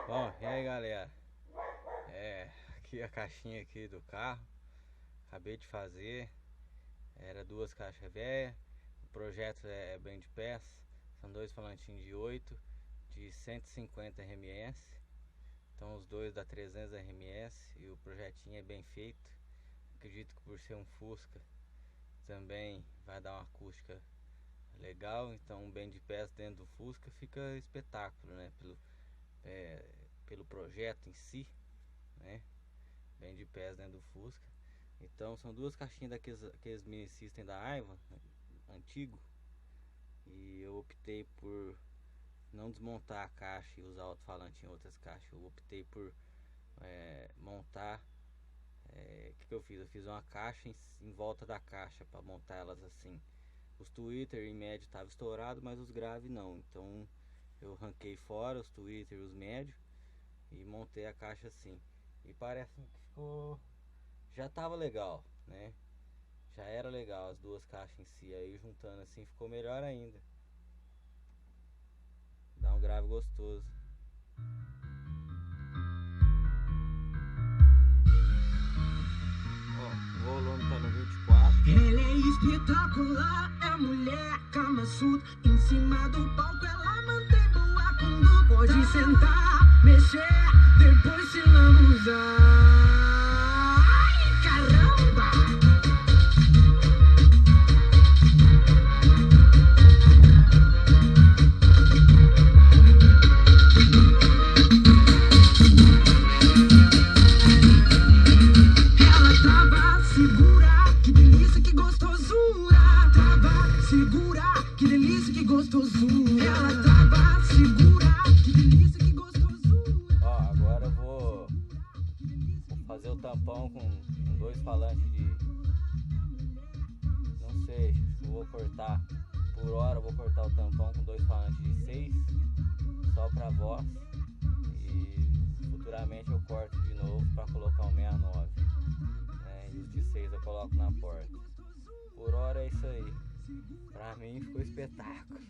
Bom, e aí galera, aqui a caixinha aqui do carro, acabei de fazer, era duas caixas velhas, o projeto é bem de peça, são dois falantinhos de 8 de 150 RMS, então os dois dá 300 RMS e o projetinho é bem feito, acredito que por ser um Fusca também vai dar uma acústica legal, então bem de peça dentro do Fusca fica espetáculo, né, pelo projeto em si, né? Bem de pés dentro do Fusca. Então são duas caixinhas daqueles mini system da Aiva, né, antigo, e eu optei por não desmontar a caixa e usar o alto-falante em outras caixas. Eu optei por montar. Que eu fiz? Eu fiz uma caixa em volta da caixa para montar elas assim. Os tweeter e médio estavam estourados, mas os graves não. Então eu arranquei fora os tweeter e os médios e montei a caixa assim. E parece que ficou, já tava legal, né? Já era legal as duas caixas em si, aí juntando assim ficou melhor ainda. Dá um grave gostoso. Ó, o volume tá no 24. Ela é espetacular, é mulher Kama Sutra. Em cima do palco ela mantém boa conduta. Pode sentar, mexer, depois se lambuzar. Ai, caramba! Ela trava, segura, que delícia, que gostosura. Trava, segura, que delícia, que gostosura. Ela trava, segura, que delícia, que gostosura. Ó, agora eu vou fazer o tampão com dois falantes de, não sei, acho que eu vou cortar por hora, eu vou cortar o tampão com dois falantes de 6 só pra voz, e futuramente eu corto de novo pra colocar um 69, né? E os de 6 eu coloco na porta. Por hora é isso aí, pra mim ficou espetáculo.